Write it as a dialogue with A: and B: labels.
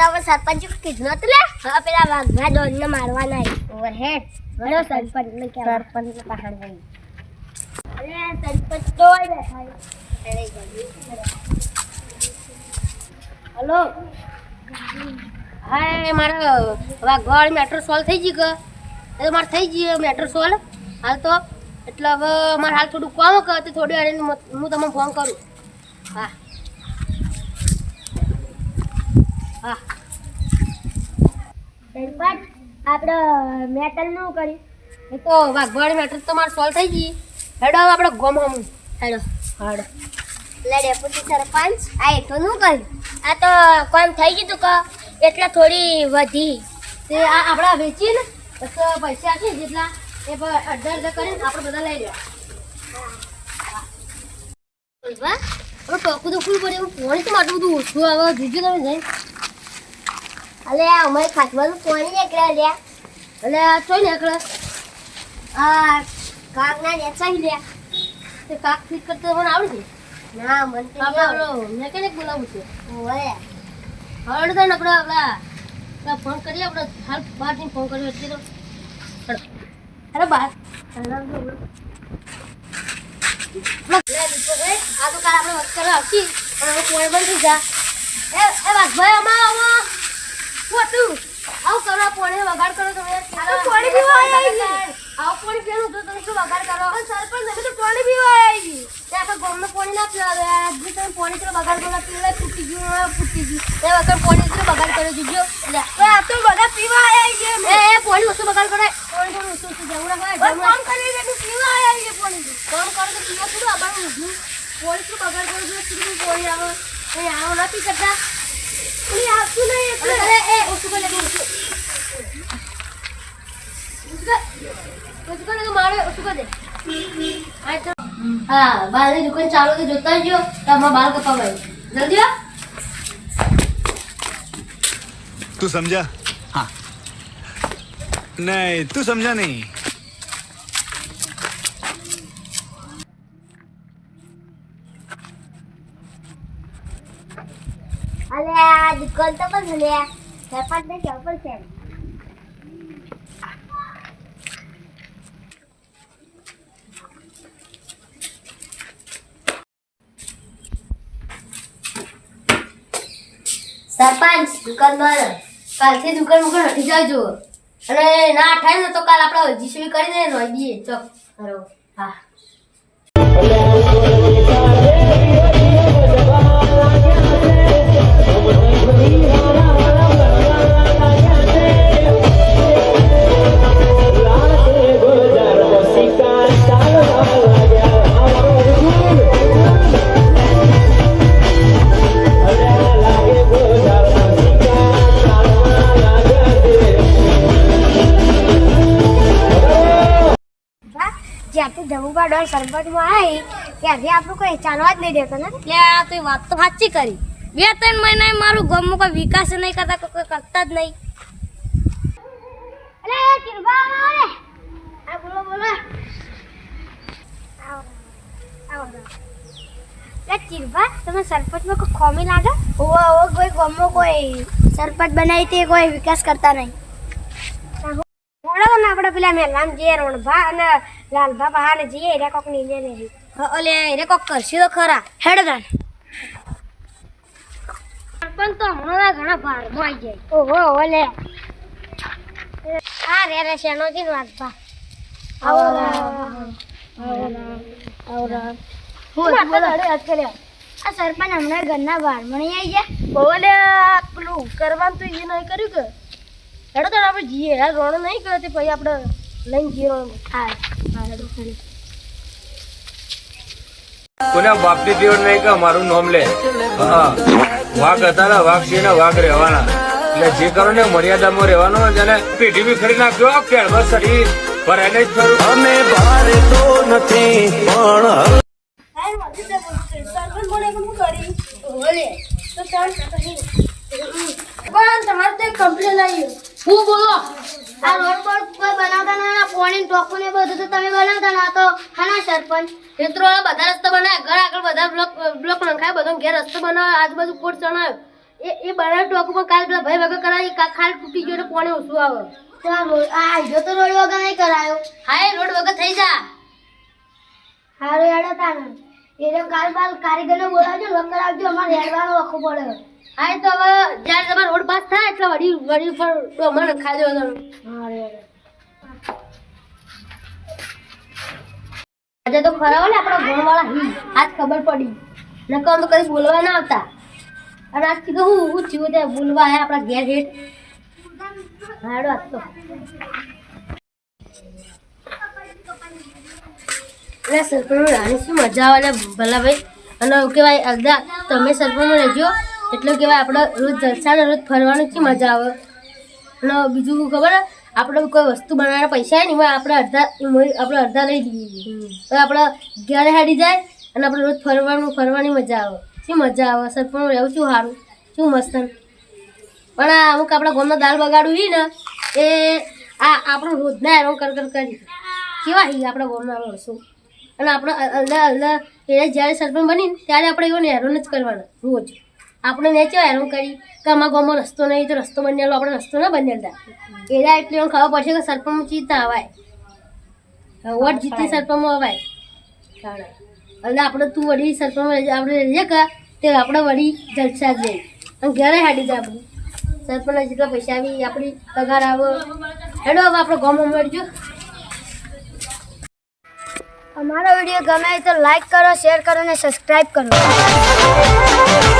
A: તમે સરપંચ કીધું નતું લે હા પેલા વાઘા ડોનને મારવાના ઓવરહેડ બરો સરપંચ ને કે સરપંચ ને પહાડ ગઈ અરે સરપંચ તો બેઠા હેલો
B: હા મારે વાઘવાડ મેટ્રો સોલ્વ થઈ ગઈ કે એ મારે થઈ ગઈ મેટ્રો સોલ્વ હાલ તો એટલે હવે મારે હાલ થોડું કામ કે થોડી વાર હું તમને ફોન કરું હા હા
A: સરપંચ આપણે મેટલ નું કર્યું
B: એ તો વાઘવાડ મેટ્રો તો મારે સોલ્વ થઈ ગઈ હેડો હવે આપણે ગોમ હમ હેડો હેડો
A: લે ડેપ્યુટી સરપંચ આ એટલું નું કર્યું આ તો કોમ થઈ ગયું તું કે એટલે થોડી વધી
B: તે આ આપણા વેચીએ ને પછી પૈસા આપીએ જેટલા એ અડધા અડધા કરીને આપણે બધા લઈ લેવા હવે ટોકું તો ફૂલ પડે એવું પાણી તો આટલું બધું ઓછું આવે જોજો તમે જઈ
A: અલે અમારે ખાસવાનું કોની એકલા લ્યા
B: એટલે આ ચોઈ નીકળે
A: આ કાક ના નેચાઈ લ્યા
B: તે કાક ફીટ કરતા મને આવડે છે
A: ના મન તો
B: મેકેનિક બોલાવું છે
A: ઓય
B: આવડે થાય ને આપણે આપણા ફોન કરીએ આપણે હાલ બહારથી ફોન કર્યો એટલે તો અરે બહાર આ તો કાલ આપણે વાત કરવા આવતી પણ હવે કોઈ બંધ થઈ જા એ વાઘભાઈ આમાં શું હતું આવું કરો પોણી વગાડ કરો તમે
A: પાણી પીવા આવી
B: આવું પોણી પીવાનું હતું તમે શું વગાડ કરો
A: સરપંચ તમે તો પાણી પીવા આવી
B: તે આખા ગામનું પાણી ના પીવા આજે તમે પાણી ચલો બગાડ કરો પીવા ફૂટી ગયું એ વગર પાણી ચલો બગાડ કર્યો જોજો
A: આ તો બધા પીવા આવી છે
B: એ પાણી ઓછું બગાડ કરે પાણી થોડું ઓછું ઓછું જવું રાખે
A: કામ કરી દે પીવા આવી છે પાણી
B: કામ કરો તો પીવા થોડું આબાનું ઊભું પાણી શું બગાડ કરો છો શું પાણી આવે એ આવો નથી કરતા
A: પાણી આવતું નહીં એટલે
B: અરે એ ઓછું કરી લે ઓછું કરે તો મારે ઓછું કરી દે હા બારની દુકાન ચાલુ તો જોતા જ જો તમારા બાલ કપાવાય જલ્દી આવ
C: तू समझा हाँ नहीं तू समझा नहीं
A: અલે આ દુકાન તો બંધ લે સરપંચ ને કેવું પડશે
B: સરપંચ દુકાન બંધ કાલથી દુકાન મુકાન હટી જાજો અને ના થાય ને તો કાલ આપણે જીસીબી કરી દે નો દઈએ ચોક કરો હા
A: જ્યાંથી ધમુબા ડોર સરપંચમાં આવી ત્યાંથી આપણું કોઈ ચાલવા જ નહીં દેતો ને
B: એટલે આ તો વાત તો સાચી કરી 2-3 મહિના મારું ગામમાં કોઈ વિકાસ નહીં કરતા કોઈ કરતા જ નહીં
A: અલે કિરબા આવે આ બોલો બોલો આવો લે કિરબા તમે સરપંચમાં કોઈ ખોમી લાગે ઓ કોઈ ગામમાં કોઈ સરપંચ બનાવી તે કોઈ વિકાસ કરતા નહીં આપણે પેલા મેલામ જઈએ રણભા અને લાલભા બહાને જઈએ એટલે કોક નીચે નહીં
B: ઓલે એને કોક કરશે તો ખરા હેડો તાન પણ તો હમણાં ઘણા ભારમાં આવી જાય
A: ઓહો ઓલે આ રે શેનોજી નો વાગભા આવો આ સરપંચ હમણાં ઘરના બહારમાં નહીં આવી ગયા
B: ઓલે પેલું કરવાનું તો એ નહીં કર્યું કે હેડો તાન આપણે જઈએ યાર રોણો નહીં કરે તે પછી આપણે લઈને જઈએ
A: હા
D: કોના બાપની દેવ નહીં કે અમારું નામ લે હા વાઘ હતા ને વાઘ છે ને વાઘ રહેવાના એટલે જે કરો ને મર્યાદામાં રહેવાનો જેને પેઢી બી ખરી નાખ્યો કેળવા સડી પર એને જ ખરું અમે ભારે તો નથી
A: પણ તમારે તો કમ્પ્લેન આવી
B: હું બોલો
A: આ રોડ પર કોઈ બનાવતા ના પોણી ટોકું ને બધું તો તમે બનાવતા ના તો હાના સરપંચ
B: ખેતરો બધા રસ્તા બનાવ્યા ઘર આગળ બધા બ્લોક નખાય બધો ઘેર રસ્તો બનાવ્યો આજુબાજુ કોટ ચણાવ્યો એ બનાવ ટોકમાં કાલ પેલા ભાઈ વગર કરાવી ખાલ તૂટી ગયો એટલે પાણી ઓછું આવે
A: જો તો રોડ વગર નહીં કરાયો
B: હા એ રોડ વગર થઈ જા
A: હારું હેડો તાને એ કાલ બાલ કારીગરને બોલાવજો વગર આવજો અમારે હેડવાનો વખો પડે
B: હા એ તો હવે જ્યારે તમારો રોડ પાસ થાય એટલે વડી પર મને ખાઈ દેવાનો આજે તો ખરા ને આપણા ઘરવાળા આજ ખબર પડી નકર તો કદી બોલવા ના આવતા અને આજથી તો હું થયું ત્યાં બોલવા આવ્યા આપણા ઘેર હેઠ હાડો આજ તો એટલે સરપંચ રાણી શું મજા આવે ભલા ભાઈ અને કહેવાય અડધા તમે સરપંચમાં રહેજો એટલે કહેવાય આપણે રોજ જલસા ને રોજ ફરવાની શું મજા આવે અને બીજું ખબર આપણે કોઈ વસ્તુ બનાવવાના પૈસા ને એમાં આપણે અડધા લઈ જઈએ તો આપણે ઘરે હાડી જાય અને આપણે રોજ ફરવાની મજા આવે શું મજા આવે સરપંચ રહેવું શું સારું શું મસ્ત પણ આ અમુક આપણા ગામમાં દાળ બગાડવું છે ને એ આપણું રોજના હેરાન કરી કેવા છીએ આપણા ગામના વર્ષો અને આપણે અલદા એ જ્યારે સરપંચ બનીને ત્યારે આપણે એવો હેરાન જ કરવાનો રોજ આપણે ને કેવા હેરાન કરી કે અમારા ગામમાં રસ્તો નહીં તો રસ્તો બનેલો આપણે રસ્તો ના બનેલા એના એટલે એમ ખબર પડશે કે સરપંચ જીતતા અવાય વોટ જીતી સરપંચમાં અવાય એટલે આપણે તું વળી સરપંચ આપણે રહીએ કે તે આપણે વળી જલસા જઈએ અને ઘરે હાડી જાય આપણું સરપંચના જેટલા પૈસા આવી આપણી પગાર આવે હેડો હવે આપણે ગામમાં મળજો
A: અમારો વિડીયો ગમે તો લાઈક કરો શેર કરો અને સબસ્ક્રાઇબ કરો